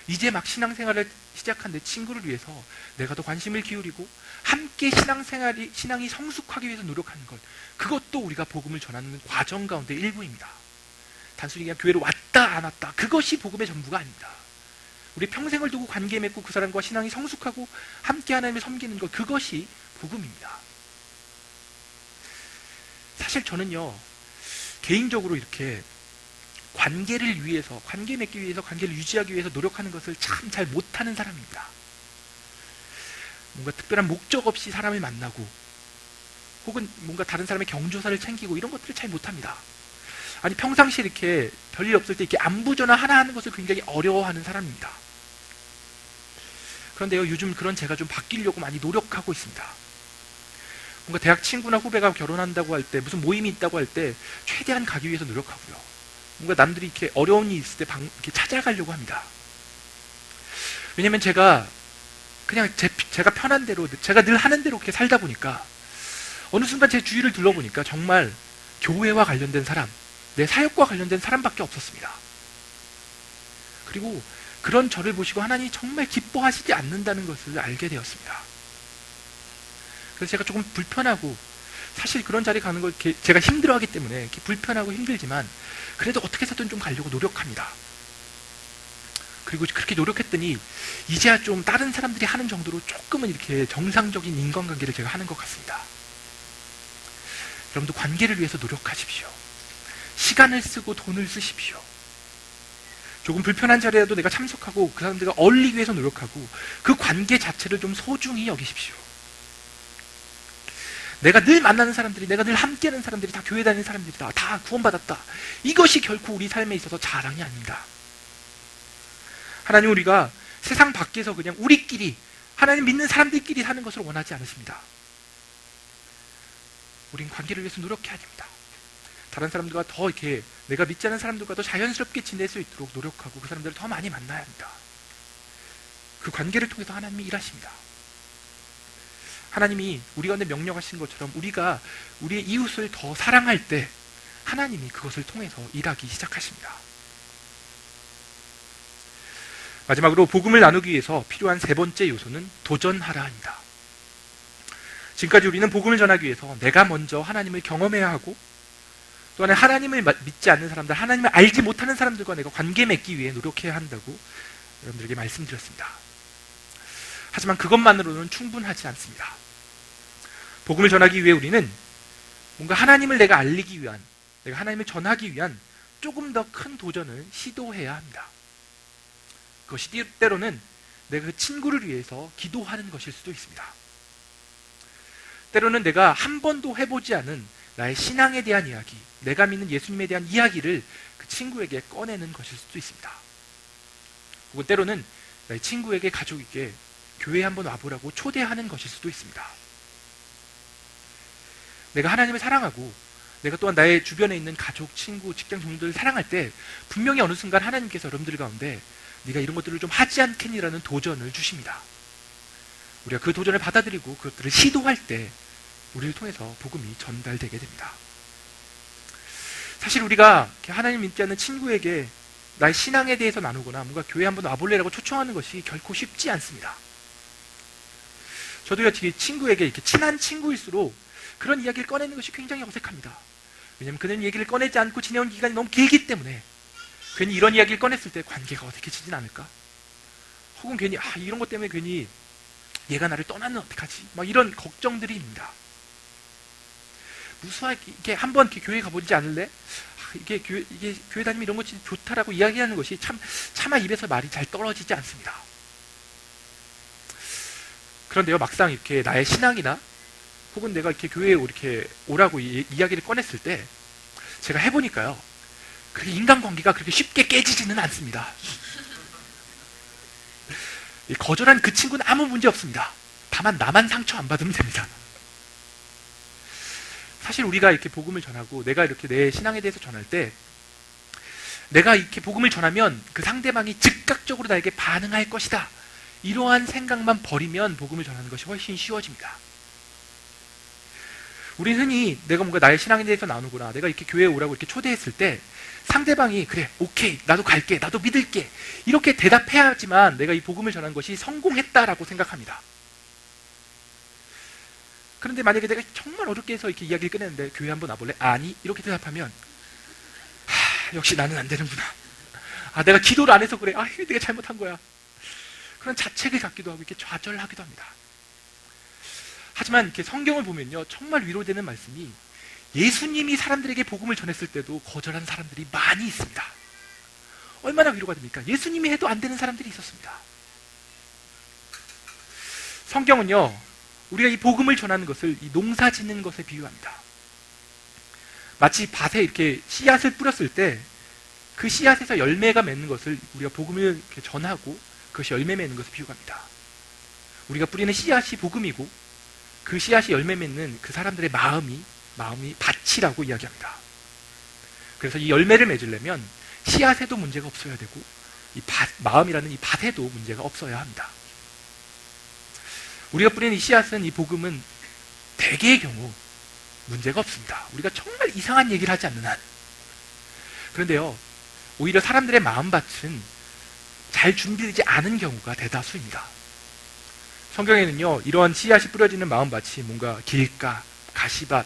S1: 이제 막 신앙생활을 시작한 내 친구를 위해서 내가 더 관심을 기울이고 함께 신앙이 성숙하기 위해서 노력하는 것, 그것도 우리가 복음을 전하는 과정 가운데 일부입니다. 단순히 그냥 교회로 왔다 안 왔다, 그것이 복음의 전부가 아닙니다. 우리 평생을 두고 관계 맺고 그 사람과 신앙이 성숙하고 함께 하나님을 섬기는 것, 그것이 복음입니다. 사실 저는요, 개인적으로 이렇게 관계를 위해서, 관계 맺기 위해서, 관계를 유지하기 위해서 노력하는 것을 참 잘 못하는 사람입니다. 뭔가 특별한 목적 없이 사람을 만나고 혹은 뭔가 다른 사람의 경조사를 챙기고 이런 것들을 잘 못합니다. 아니, 평상시에 이렇게 별일 없을 때 이렇게 안부 전화 하나 하는 것을 굉장히 어려워하는 사람입니다. 그런데요, 요즘 그런 제가 좀 바뀌려고 많이 노력하고 있습니다. 뭔가 대학 친구나 후배가 결혼한다고 할 때, 무슨 모임이 있다고 할 때 최대한 가기 위해서 노력하고요. 뭔가 남들이 이렇게 어려운 일이 있을 때 이렇게 찾아가려고 합니다. 왜냐면 제가 그냥 제가 편한 대로, 제가 늘 하는 대로 이렇게 살다 보니까 어느 순간 제 주위를 둘러보니까 정말 교회와 관련된 사람, 내 사역과 관련된 사람밖에 없었습니다. 그리고 그런 저를 보시고 하나님이 정말 기뻐하시지 않는다는 것을 알게 되었습니다. 그래서 제가 조금 불편하고, 사실 그런 자리에 가는 걸 제가 힘들어하기 때문에 이렇게 불편하고 힘들지만 그래도 어떻게 해서든 좀 가려고 노력합니다. 그리고 그렇게 노력했더니 이제야 좀 다른 사람들이 하는 정도로 조금은 이렇게 정상적인 인간관계를 제가 하는 것 같습니다. 여러분도 관계를 위해서 노력하십시오. 시간을 쓰고 돈을 쓰십시오. 조금 불편한 자리라도 내가 참석하고 그 사람들과 어울리기 위해서 노력하고 그 관계 자체를 좀 소중히 여기십시오. 내가 늘 만나는 사람들이, 내가 늘 함께하는 사람들이 다 교회 다니는 사람들이다, 다 구원받았다, 이것이 결코 우리 삶에 있어서 자랑이 아닙니다. 하나님, 우리가 세상 밖에서 그냥 우리끼리, 하나님 믿는 사람들끼리 사는 것을 원하지 않으십니다. 우린 관계를 위해서 노력해야 됩니다. 다른 사람들과 더 이렇게, 내가 믿지 않는 사람들과 더 자연스럽게 지낼 수 있도록 노력하고 그 사람들을 더 많이 만나야 합니다. 그 관계를 통해서 하나님이 일하십니다. 하나님이 우리 가운데 명령하신 것처럼 우리가 우리의 이웃을 더 사랑할 때 하나님이 그것을 통해서 일하기 시작하십니다. 마지막으로 복음을 나누기 위해서 필요한 세 번째 요소는 도전하라입니다. 지금까지 우리는 복음을 전하기 위해서 내가 먼저 하나님을 경험해야 하고, 또한 하나님을 믿지 않는 사람들, 하나님을 알지 못하는 사람들과 내가 관계 맺기 위해 노력해야 한다고 여러분들에게 말씀드렸습니다. 하지만 그것만으로는 충분하지 않습니다. 복음을 전하기 위해 우리는 뭔가 하나님을 내가 알리기 위한, 내가 하나님을 전하기 위한 조금 더 큰 도전을 시도해야 합니다. 그것이 때로는 내가 그 친구를 위해서 기도하는 것일 수도 있습니다. 때로는 내가 한 번도 해보지 않은 나의 신앙에 대한 이야기, 내가 믿는 예수님에 대한 이야기를 그 친구에게 꺼내는 것일 수도 있습니다. 혹은 때로는 나의 친구에게, 가족에게 교회에 한번 와보라고 초대하는 것일 수도 있습니다. 내가 하나님을 사랑하고 내가 또한 나의 주변에 있는 가족, 친구, 직장 동료들을 사랑할 때 분명히 어느 순간 하나님께서 여러분들 가운데 네가 이런 것들을 좀 하지 않겠니라는 도전을 주십니다. 우리가 그 도전을 받아들이고 그것들을 시도할 때 우리를 통해서 복음이 전달되게 됩니다. 사실 우리가 하나님 믿지 않는 친구에게 나의 신앙에 대해서 나누거나 뭔가 교회 한번 와볼래라고 초청하는 것이 결코 쉽지 않습니다. 저도요, 친구에게 이렇게 친한 친구일수록 그런 이야기를 꺼내는 것이 굉장히 어색합니다. 왜냐하면 그는 얘기를 꺼내지 않고 지내온 기간이 너무 길기 때문에 괜히 이런 이야기를 꺼냈을 때 관계가 어색해지진 않을까? 혹은 괜히 이런 것 때문에 괜히 얘가 나를 떠나면 어떡하지? 막 이런 걱정들이 있습니다. 무수하게 한번 이렇게 교회 가보지 않을래? 이게 교회 다니면 이런 것이 좋다라고 이야기하는 것이 차마 입에서 말이 잘 떨어지지 않습니다. 그런데요, 막상 이렇게 나의 신앙이나 혹은 내가 이렇게 교회에 이렇게 오라고 이야기를 꺼냈을 때 제가 해보니까요, 그렇게 인간관계가 그렇게 쉽게 깨지지는 않습니다. 거절한 그 친구는 아무 문제 없습니다. 다만 나만 상처 안 받으면 됩니다. 사실 우리가 이렇게 복음을 전하고 내가 이렇게 내 신앙에 대해서 전할 때 내가 이렇게 복음을 전하면 그 상대방이 즉각적으로 나에게 반응할 것이다, 이러한 생각만 버리면 복음을 전하는 것이 훨씬 쉬워집니다. 우리는 흔히 내가 뭔가 나의 신앙에 대해서 나누거나 내가 이렇게 교회에 오라고 이렇게 초대했을 때 상대방이 그래, 오케이, 나도 갈게, 나도 믿을게, 이렇게 대답해야지만 내가 이 복음을 전한 것이 성공했다라고 생각합니다. 그런데 만약에 내가 정말 어렵게 해서 이렇게 이야기를 꺼냈는데 교회 한번 와볼래? 아니, 이렇게 대답하면 역시 나는 안 되는구나. 내가 기도를 안 해서 그래. 내가 잘못한 거야. 그런 자책을 갖기도 하고 이렇게 좌절하기도 합니다. 하지만 이렇게 성경을 보면요, 정말 위로되는 말씀이 예수님이 사람들에게 복음을 전했을 때도 거절한 사람들이 많이 있습니다. 얼마나 위로가 됩니까? 예수님이 해도 안 되는 사람들이 있었습니다. 성경은요, 우리가 이 복음을 전하는 것을 이 농사 짓는 것에 비유합니다. 마치 밭에 이렇게 씨앗을 뿌렸을 때 그 씨앗에서 열매가 맺는 것을 우리가 복음을 이렇게 전하고 그것이 열매 맺는 것을 비유합니다. 우리가 뿌리는 씨앗이 복음이고 그 씨앗이 열매 맺는 그 사람들의 마음이 밭이라고 이야기합니다. 그래서 이 열매를 맺으려면 씨앗에도 문제가 없어야 되고 이 마음이라는 이 밭에도 문제가 없어야 합니다. 우리가 뿌리는 이 씨앗은, 이 복음은 대개의 경우 문제가 없습니다. 우리가 정말 이상한 얘기를 하지 않는 한. 그런데요, 오히려 사람들의 마음밭은 잘 준비되지 않은 경우가 대다수입니다. 성경에는요, 이러한 씨앗이 뿌려지는 마음밭이 뭔가 길가, 가시밭,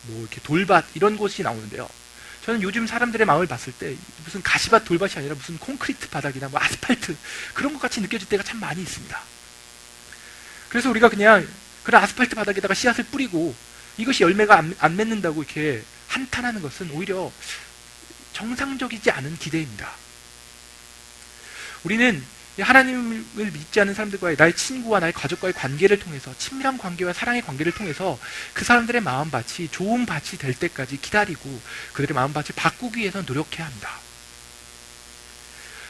S1: 이렇게 돌밭, 이런 곳이 나오는데요. 저는 요즘 사람들의 마음을 봤을 때 무슨 가시밭, 돌밭이 아니라 무슨 콘크리트 바닥이나 아스팔트, 그런 것 같이 느껴질 때가 참 많이 있습니다. 그래서 우리가 그냥 그런 아스팔트 바닥에다가 씨앗을 뿌리고 이것이 열매가 안 맺는다고 이렇게 한탄하는 것은 오히려 정상적이지 않은 기대입니다. 우리는 하나님을 믿지 않는 사람들과의 나의 친구와 나의 가족과의 관계를 통해서, 친밀한 관계와 사랑의 관계를 통해서 그 사람들의 마음밭이 좋은 밭이 될 때까지 기다리고 그들의 마음밭을 바꾸기 위해서 노력해야 합니다.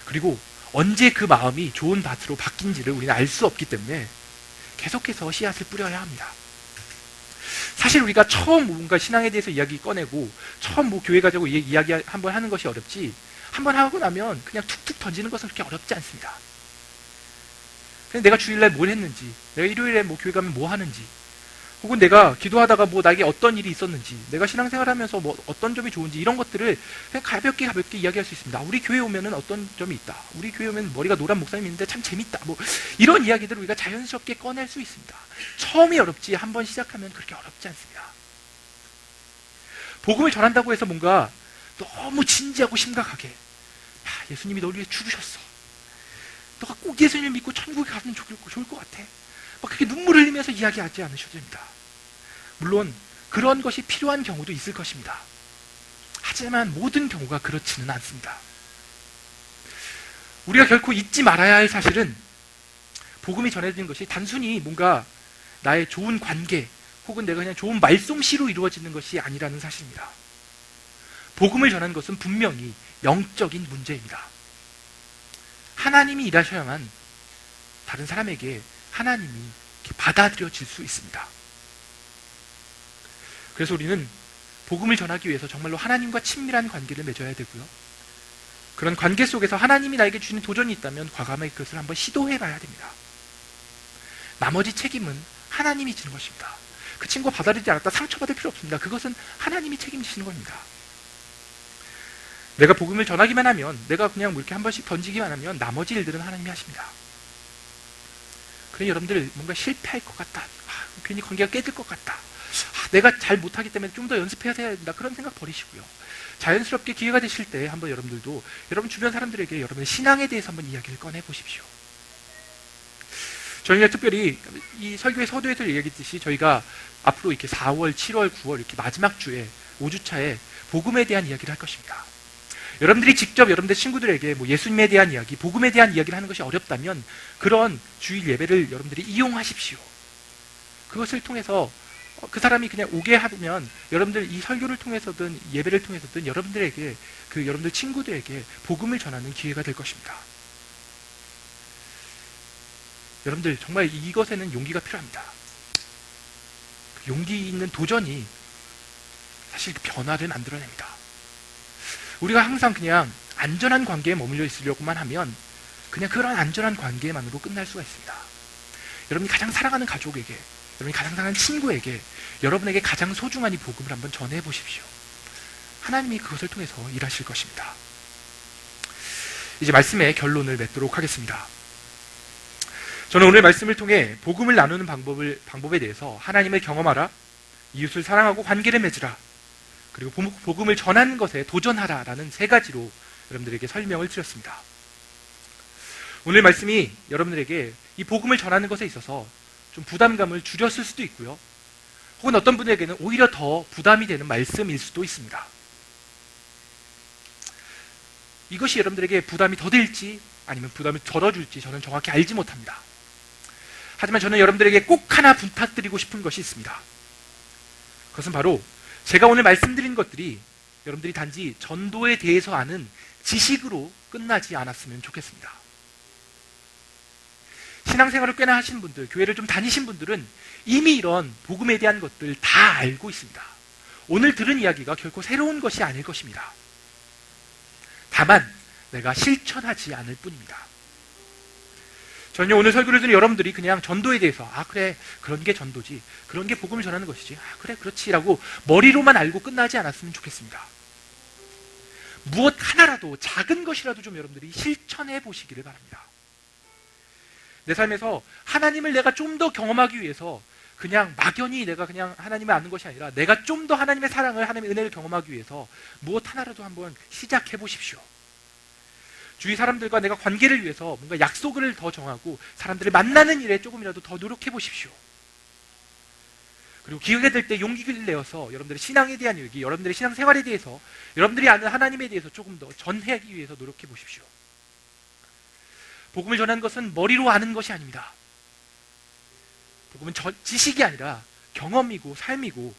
S1: 그리고 언제 그 마음이 좋은 밭으로 바뀐지를 우리는 알 수 없기 때문에 계속해서 씨앗을 뿌려야 합니다. 사실 우리가 처음 뭔가 신앙에 대해서 이야기 꺼내고 처음 교회 가자고 이야기 한번 하는 것이 어렵지, 한번 하고 나면 그냥 툭툭 던지는 것은 그렇게 어렵지 않습니다. 그냥 내가 주일날 뭘 했는지, 내가 일요일에 교회 가면 뭐 하는지, 혹은 내가 기도하다가 나에게 어떤 일이 있었는지, 내가 신앙생활하면서 어떤 점이 좋은지, 이런 것들을 그냥 가볍게 이야기할 수 있습니다. 우리 교회 오면은 어떤 점이 있다. 우리 교회 오면 머리가 노란 목사님이 있는데 참 재밌다. 이런 이야기들을 우리가 자연스럽게 꺼낼 수 있습니다. 처음이 어렵지 한번 시작하면 그렇게 어렵지 않습니다. 복음을 전한다고 해서 뭔가 너무 진지하고 심각하게, 예수님이 널 위해 죽으셨어, 너가 꼭 예수님을 믿고 천국에 가면 좋을 것 같아, 그렇게 눈물 흘리면서 이야기하지 않으셔도 됩니다. 물론 그런 것이 필요한 경우도 있을 것입니다. 하지만 모든 경우가 그렇지는 않습니다. 우리가 결코 잊지 말아야 할 사실은, 복음이 전해지는 것이 단순히 뭔가 나의 좋은 관계 혹은 내가 그냥 좋은 말솜씨로 이루어지는 것이 아니라는 사실입니다. 복음을 전하는 것은 분명히 영적인 문제입니다. 하나님이 일하셔야만 다른 사람에게 하나님이 받아들여질 수 있습니다. 그래서 우리는 복음을 전하기 위해서 정말로 하나님과 친밀한 관계를 맺어야 되고요. 그런 관계 속에서 하나님이 나에게 주신 도전이 있다면 과감하게 그것을 한번 시도해 봐야 됩니다. 나머지 책임은 하나님이 지는 것입니다. 그 친구가 받아들이지 않았다 상처받을 필요 없습니다. 그것은 하나님이 책임지시는 겁니다. 내가 복음을 전하기만 하면, 내가 그냥 이렇게 한 번씩 던지기만 하면 나머지 일들은 하나님이 하십니다. 그러니 여러분들 뭔가 실패할 것 같다, 괜히 관계가 깨질 것 같다, 내가 잘 못하기 때문에 좀 더 연습해야 된다, 그런 생각 버리시고요. 자연스럽게 기회가 되실 때 한번 여러분들도 여러분 주변 사람들에게 여러분의 신앙에 대해서 한번 이야기를 꺼내보십시오. 저희가 특별히 이 설교의 서두에서 얘기했듯이 저희가 앞으로 이렇게 4월, 7월, 9월 이렇게 마지막 주에 5주차에 복음에 대한 이야기를 할 것입니다. 여러분들이 직접 여러분들 친구들에게 예수님에 대한 이야기, 복음에 대한 이야기를 하는 것이 어렵다면 그런 주일 예배를 여러분들이 이용하십시오. 그것을 통해서 그 사람이 그냥 오게 하면 여러분들 이 설교를 통해서든 예배를 통해서든 여러분들에게, 여러분들 친구들에게 복음을 전하는 기회가 될 것입니다. 여러분들 정말 이것에는 용기가 필요합니다. 용기 있는 도전이 사실 변화를 만들어냅니다. 우리가 항상 그냥 안전한 관계에 머물러 있으려고만 하면 그냥 그런 안전한 관계만으로 끝날 수가 있습니다. 여러분이 가장 사랑하는 가족에게, 여러분이 가장 사랑하는 친구에게, 여러분에게 가장 소중한 이 복음을 한번 전해보십시오. 하나님이 그것을 통해서 일하실 것입니다. 이제 말씀의 결론을 맺도록 하겠습니다. 저는 오늘 말씀을 통해 복음을 나누는 방법에 대해서 하나님을 경험하라, 이웃을 사랑하고 관계를 맺으라, 그리고 복음을 전하는 것에 도전하라 라는 3가지로 여러분들에게 설명을 드렸습니다. 오늘 말씀이 여러분들에게 이 복음을 전하는 것에 있어서 좀 부담감을 줄였을 수도 있고요. 혹은 어떤 분에게는 오히려 더 부담이 되는 말씀일 수도 있습니다. 이것이 여러분들에게 부담이 더 될지 아니면 부담을 덜어줄지 저는 정확히 알지 못합니다. 하지만 저는 여러분들에게 꼭 하나 부탁드리고 싶은 것이 있습니다. 그것은 바로 제가 오늘 말씀드린 것들이 여러분들이 단지 전도에 대해서 아는 지식으로 끝나지 않았으면 좋겠습니다. 신앙생활을 꽤나 하신 분들, 교회를 좀 다니신 분들은 이미 이런 복음에 대한 것들 다 알고 있습니다. 오늘 들은 이야기가 결코 새로운 것이 아닐 것입니다. 다만 내가 실천하지 않을 뿐입니다. 저는 오늘 설교를 듣는 여러분들이 그냥 전도에 대해서 그래, 그런 게 전도지, 그런 게 복음을 전하는 것이지, 그래, 그렇지라고 머리로만 알고 끝나지 않았으면 좋겠습니다. 무엇 하나라도, 작은 것이라도 좀 여러분들이 실천해 보시기를 바랍니다. 내 삶에서 하나님을 내가 좀 더 경험하기 위해서 그냥 막연히 내가 그냥 하나님을 아는 것이 아니라 내가 좀 더 하나님의 사랑을, 하나님의 은혜를 경험하기 위해서 무엇 하나라도 한번 시작해 보십시오. 주위 사람들과 내가 관계를 위해서 뭔가 약속을 더 정하고 사람들을 만나는 일에 조금이라도 더 노력해 보십시오. 그리고 기회가 될 때 용기를 내어서 여러분들의 신앙에 대한 얘기, 여러분들의 신앙생활에 대해서, 여러분들이 아는 하나님에 대해서 조금 더 전하기 위해서 노력해 보십시오. 복음을 전하는 것은 머리로 아는 것이 아닙니다. 복음은 지식이 아니라 경험이고 삶이고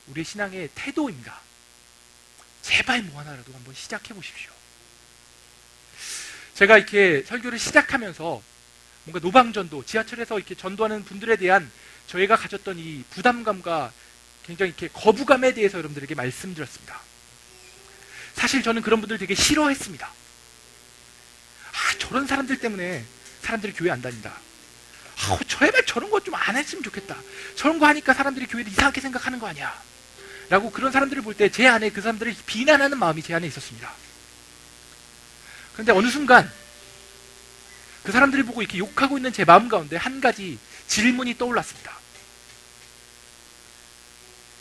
S1: 우리의 신앙의 태도입니다. 제발 뭐 하나라도 한번 시작해 보십시오. 제가 이렇게 설교를 시작하면서 뭔가 노방전도, 지하철에서 이렇게 전도하는 분들에 대한 저희가 가졌던 이 부담감과 굉장히 이렇게 거부감에 대해서 여러분들에게 말씀드렸습니다. 사실 저는 그런 분들 되게 싫어했습니다. 저런 사람들 때문에 사람들이 교회 안 다닌다. 제발 저런 거 좀 안 했으면 좋겠다. 저런 거 하니까 사람들이 교회를 이상하게 생각하는 거 아니야. 라고 그런 사람들을 볼 때 제 안에 그 사람들을 비난하는 마음이 제 안에 있었습니다. 그런데 어느 순간 그 사람들을 보고 이렇게 욕하고 있는 제 마음 가운데 한 가지 질문이 떠올랐습니다.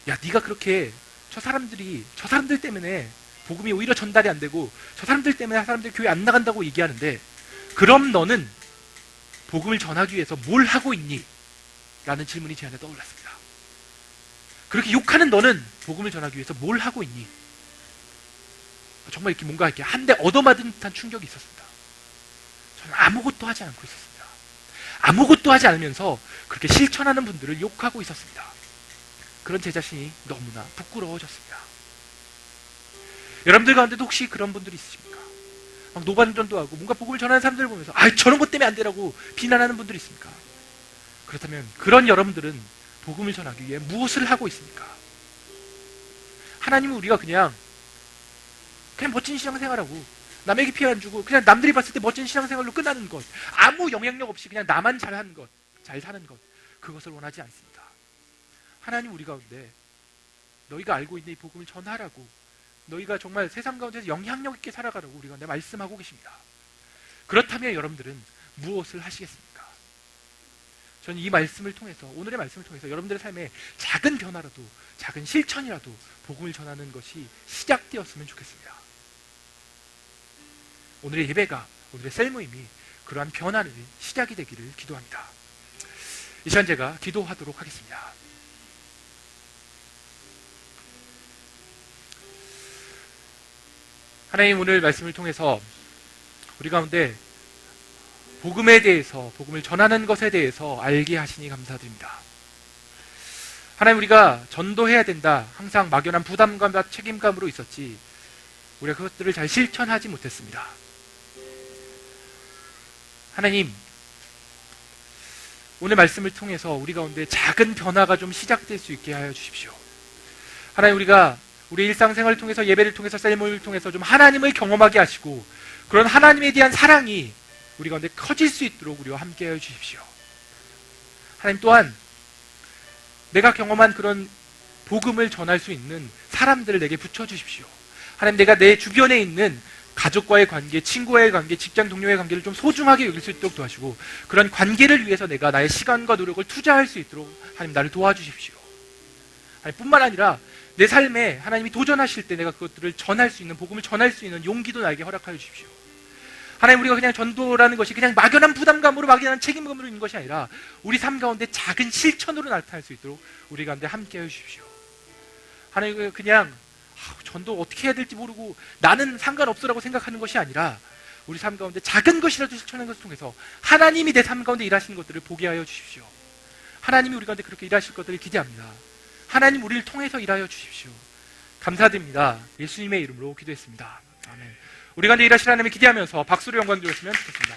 S1: 야, 네가 그렇게 저 사람들 때문에 복음이 오히려 전달이 안 되고 저 사람들 때문에 사람들이 교회 안 나간다고 얘기하는데, 그럼 너는 복음을 전하기 위해서 뭘 하고 있니? 라는 질문이 제 안에 떠올랐습니다. 그렇게 욕하는 너는 복음을 전하기 위해서 뭘 하고 있니? 정말 이렇게 뭔가 이렇게 한 대 얻어맞은 듯한 충격이 있었습니다. 저는 아무것도 하지 않고 있었습니다. 아무것도 하지 않으면서 그렇게 실천하는 분들을 욕하고 있었습니다. 그런 제 자신이 너무나 부끄러워졌습니다. 여러분들 가운데도 혹시 그런 분들이 있으십니까? 막 노반전도 하고 뭔가 복음을 전하는 사람들을 보면서 저런 것 때문에 안 되라고 비난하는 분들이 있습니까? 그렇다면 그런 여러분들은 복음을 전하기 위해 무엇을 하고 있습니까? 하나님은 우리가 그냥 멋진 신앙생활하고 남에게 피해 안 주고 그냥 남들이 봤을 때 멋진 신앙생활로 끝나는 것, 아무 영향력 없이 그냥 나만 잘하는 것, 잘 사는 것, 그것을 원하지 않습니다. 하나님 우리 가운데 너희가 알고 있는 이 복음을 전하라고, 너희가 정말 세상 가운데서 영향력 있게 살아가라고 우리 가운데 말씀하고 계십니다. 그렇다면 여러분들은 무엇을 하시겠습니까? 저는 이 말씀을 통해서, 오늘의 말씀을 통해서 여러분들의 삶에 작은 변화라도, 작은 실천이라도 복음을 전하는 것이 시작되었으면 좋겠습니다. 오늘의 예배가, 오늘의 셀모임이 그러한 변화의 시작이 되기를 기도합니다. 이 시간 제가 기도하도록 하겠습니다. 하나님, 오늘 말씀을 통해서 우리 가운데 복음에 대해서, 복음을 전하는 것에 대해서 알게 하시니 감사드립니다. 하나님, 우리가 전도해야 된다, 항상 막연한 부담감과 책임감으로 있었지 우리가 그것들을 잘 실천하지 못했습니다. 하나님, 오늘 말씀을 통해서 우리 가운데 작은 변화가 좀 시작될 수 있게 하여 주십시오. 하나님, 우리가 우리 일상생활을 통해서, 예배를 통해서, 셀모임을 통해서 좀 하나님을 경험하게 하시고 그런 하나님에 대한 사랑이 우리 가운데 커질 수 있도록 우리와 함께 하여 주십시오. 하나님, 또한 내가 경험한 그런 복음을 전할 수 있는 사람들을 내게 붙여주십시오. 하나님, 내가 내 주변에 있는 가족과의 관계, 친구와의 관계, 직장 동료의 관계를 좀 소중하게 여길 수 있도록 도와주시고, 그런 관계를 위해서 내가 나의 시간과 노력을 투자할 수 있도록 하나님 나를 도와주십시오. 하나님, 뿐만 아니라 내 삶에 하나님이 도전하실 때 내가 그것들을 전할 수 있는, 복음을 전할 수 있는 용기도 나에게 허락하여 주십시오. 하나님, 우리가 그냥 전도라는 것이 그냥 막연한 부담감으로, 막연한 책임감으로 있는 것이 아니라 우리 삶 가운데 작은 실천으로 나타날 수 있도록 우리 가운데 함께 해 주십시오. 하나님, 그냥 전도 어떻게 해야 될지 모르고 나는 상관없어라고 생각하는 것이 아니라 우리 삶 가운데 작은 것이라도 실천하는 것을 통해서 하나님이 내 삶 가운데 일하시는 것들을 보게 하여 주십시오. 하나님이 우리 가운데 그렇게 일하실 것들을 기대합니다. 하나님, 우리를 통해서 일하여 주십시오. 감사드립니다. 예수님의 이름으로 기도했습니다. 아멘. 우리 가운데 일하실 하나님을 기대하면서 박수로 영광 드렸으면 좋겠습니다.